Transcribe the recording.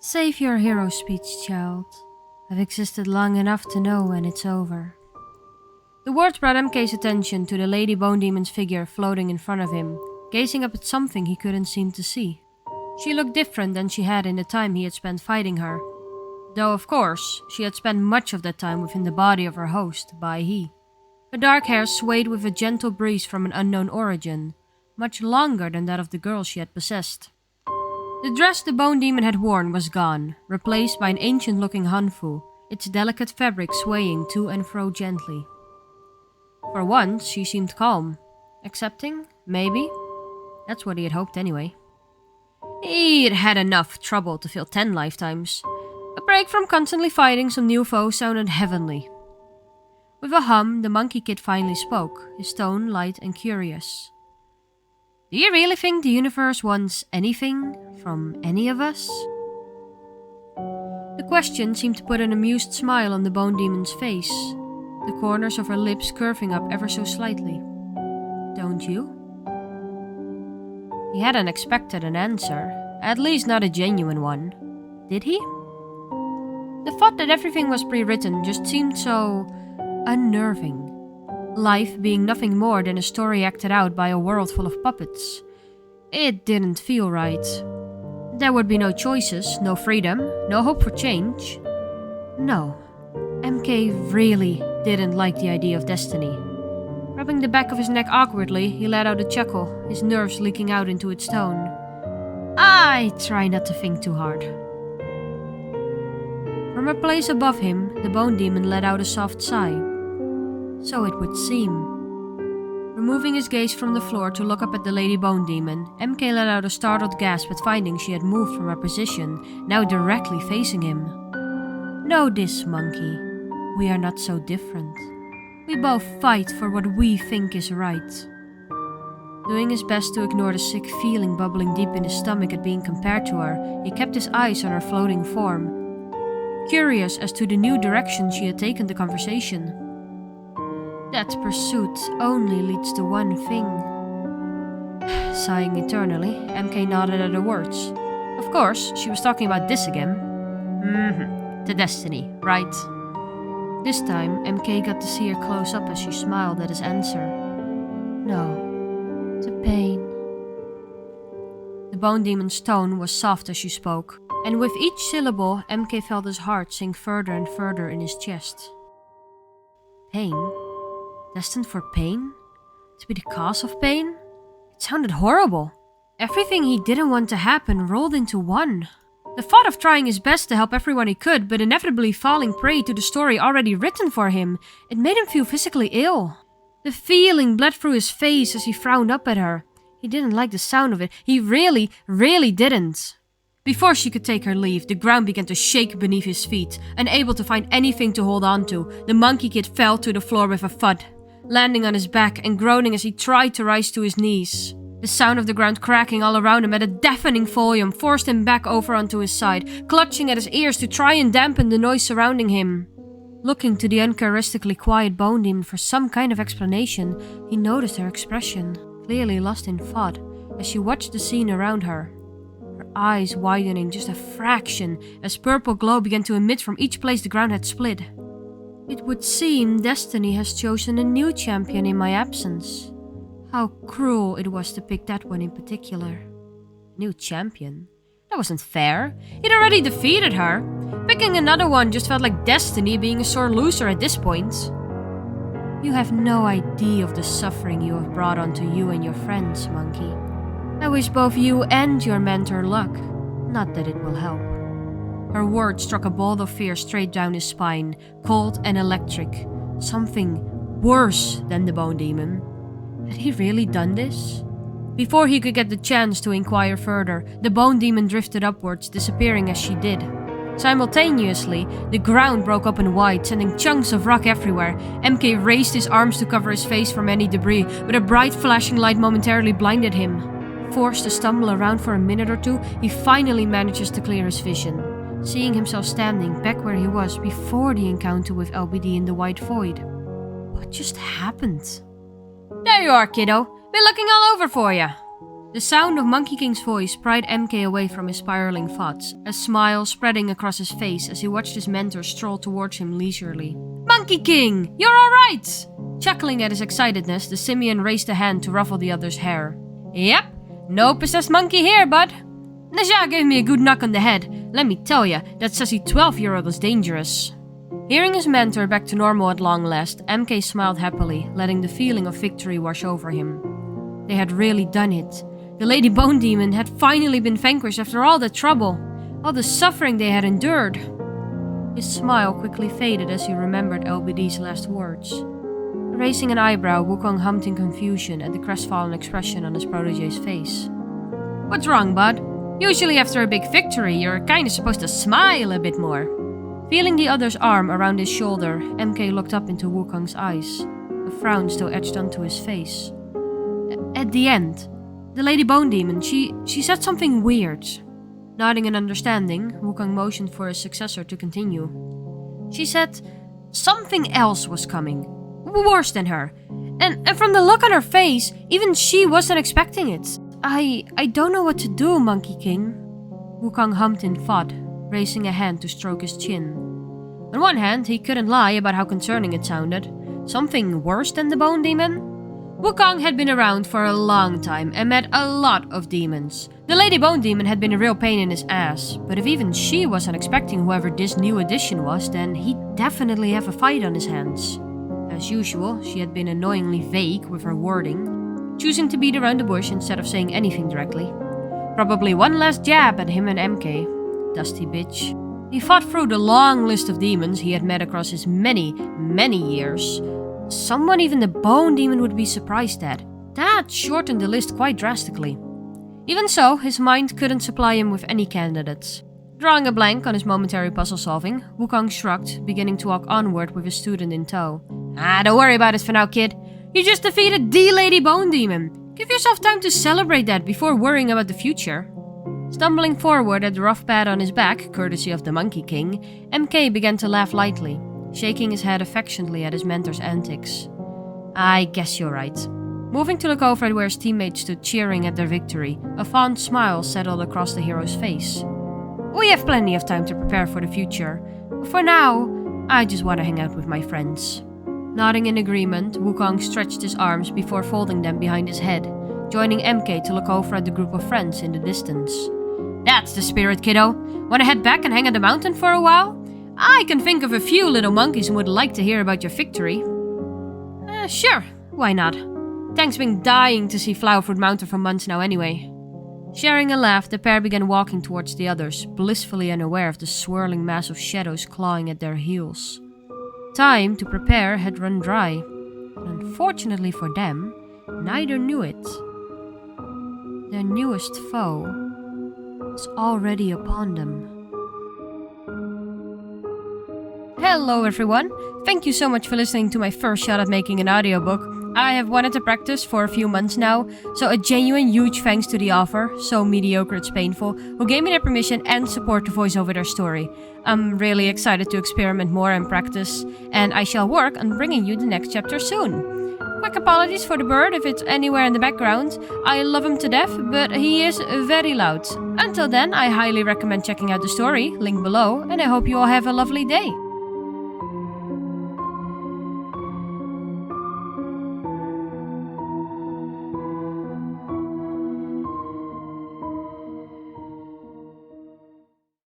Save your hero speech, child. I've existed long enough to know when it's over. The words brought MK's attention to the Lady Bone Demon's figure floating in front of him, gazing up at something he couldn't seem to see. She looked different than she had in the time he had spent fighting her. Though, of course, she had spent much of that time within the body of her host, Bai He. Her dark hair swayed with a gentle breeze from an unknown origin, much longer than that of the girl she had possessed. The dress the Bone Demon had worn was gone, replaced by an ancient-looking hanfu, its delicate fabric swaying to and fro gently. For once, she seemed calm. Accepting? Maybe? That's what he had hoped anyway. He had had enough trouble to fill 10 lifetimes. A break from constantly fighting some new foe sounded heavenly. With a hum, the Monkey Kid finally spoke, his tone light and curious. Do you really think the universe wants anything from any of us? The question seemed to put an amused smile on the Bone Demon's face, the corners of her lips curving up ever so slightly. Don't you? He hadn't expected an answer, at least not a genuine one. Did he? The thought that everything was pre-written just seemed so unnerving. Life being nothing more than a story acted out by a world full of puppets. It didn't feel right. There would be no choices, no freedom, no hope for change. No, MK really didn't like the idea of destiny. Rubbing the back of his neck awkwardly, he let out a chuckle, his nerves leaking out into its tone. I try not to think too hard. From a place above him, the Bone Demon let out a soft sigh. So it would seem. Removing his gaze from the floor to look up at the Lady Bone Demon, MK let out a startled gasp at finding she had moved from her position, now directly facing him. Know this, Monkey. We are not so different. We both fight for what we think is right. Doing his best to ignore the sick feeling bubbling deep in his stomach at being compared to her, he kept his eyes on her floating form, curious as to the new direction she had taken the conversation. That pursuit only leads to one thing. Sighing eternally, MK nodded at her words. Of course, she was talking about this again. To destiny, right? This time, MK got to see her close up as she smiled at his answer. No, to pain. The Bone Demon's tone was soft as she spoke, and with each syllable, MK felt his heart sink further and further in his chest. Pain? Destined for pain? To be the cause of pain? It sounded horrible. Everything he didn't want to happen rolled into one. The thought of trying his best to help everyone he could, but inevitably falling prey to the story already written for him, it made him feel physically ill. The feeling bled through his face as he frowned up at her. He didn't like the sound of it. He really didn't. Before she could take her leave, the ground began to shake beneath his feet. Unable to find anything to hold on to, the Monkey Kid fell to the floor with a thud, landing on his back and groaning as he tried to rise to his knees. The sound of the ground cracking all around him at a deafening volume forced him back over onto his side, clutching at his ears to try and dampen the noise surrounding him. Looking to the uncharacteristically quiet Bone Demon for some kind of explanation, he noticed her expression, clearly lost in thought, as she watched the scene around her. Her eyes widening just a fraction as purple glow began to emit from each place the ground had split. It would seem destiny has chosen a new champion in my absence. How cruel it was to pick that one in particular. New champion? That wasn't fair. He'd already defeated her. Picking another one just felt like destiny being a sore loser at this point. You have no idea of the suffering you have brought onto you and your friends, Monkey. I wish both you and your mentor luck. Not that it will help. Her words struck a bolt of fear straight down his spine, cold and electric. Something worse than the Bone Demon. Had he really done this? Before he could get the chance to inquire further, the Bone Demon drifted upwards, disappearing as she did. Simultaneously, the ground broke open wide, sending chunks of rock everywhere. MK raised his arms to cover his face from any debris, but a bright flashing light momentarily blinded him. Forced to stumble around for a minute or two, he finally manages to clear his vision, seeing himself standing back where he was before the encounter with LBD in the white void. What just happened? There you are, kiddo. Been looking all over for ya. The sound of Monkey King's voice pried MK away from his spiraling thoughts, a smile spreading across his face as he watched his mentor stroll towards him leisurely. Monkey King, you're alright! Chuckling at his excitedness, the simian raised a hand to ruffle the other's hair. Yep, no possessed monkey here, bud. Naja gave me a good knock on the head. Let me tell ya, that sassy 12-year-old is dangerous. Hearing his mentor back to normal at long last, MK smiled happily, letting the feeling of victory wash over him. They had really done it. The Lady Bone Demon had finally been vanquished after all the trouble, all the suffering they had endured. His smile quickly faded as he remembered LBD's last words. Raising an eyebrow, Wukong hummed in confusion at the crestfallen expression on his protege's face. What's wrong, bud? Usually after a big victory, you're kinda supposed to smile a bit more. Feeling the other's arm around his shoulder, MK looked up into Wukong's eyes, a frown still etched onto his face. At the end, the Lady Bone Demon, she said something weird. Nodding in understanding, Wukong motioned for his successor to continue. She said something else was coming, worse than her. And from the look on her face, even she wasn't expecting it. I don't know what to do, Monkey King. Wukong hummed in thought, raising a hand to stroke his chin. On one hand, he couldn't lie about how concerning it sounded. Something worse than the Bone Demon? Wukong had been around for a long time and met a lot of demons. The Lady Bone Demon had been a real pain in his ass, but if even she wasn't expecting whoever this new addition was, then he'd definitely have a fight on his hands. As usual, she had been annoyingly vague with her wording, choosing to beat around the bush instead of saying anything directly. Probably one last jab at him and MK. Dusty bitch. He fought through the long list of demons he had met across his many years. Someone even the Bone Demon would be surprised at. That shortened the list quite drastically. Even so, his mind couldn't supply him with any candidates. Drawing a blank on his momentary puzzle solving, Wukong shrugged, beginning to walk onward with his student in tow. Don't worry about it for now, kid. You just defeated the Lady Bone Demon. Give yourself time to celebrate that before worrying about the future. Stumbling forward at the rough pad on his back, courtesy of the Monkey King, MK began to laugh lightly, shaking his head affectionately at his mentor's antics. I guess you're right. Moving to look over at where his teammates stood cheering at their victory, a fond smile settled across the hero's face. We have plenty of time to prepare for the future. For now, I just want to hang out with my friends. Nodding in agreement, Wukong stretched his arms before folding them behind his head, joining MK to look over at the group of friends in the distance. That's the spirit, kiddo. Wanna head back and hang at the mountain for a while? I can think of a few little monkeys who would like to hear about your victory. Sure, why not? Tank's been dying to see Flowerfruit Mountain for months now anyway. Sharing a laugh, the pair began walking towards the others, blissfully unaware of the swirling mass of shadows clawing at their heels. Time to prepare had run dry, and unfortunately for them, neither knew it. Their newest foe was already upon them. Hello everyone! Thank you so much for listening to my first shot at making an audiobook. I have wanted to practice for a few months now, so a genuine huge thanks to the author, so mediocre it's painful, who gave me their permission and support to voice over their story. I'm really excited to experiment more and practice, and I shall work on bringing you the next chapter soon. Quick apologies for the bird if it's anywhere in the background. I love him to death, but he is very loud. Until then, I highly recommend checking out the story, link below, and I hope you all have a lovely day.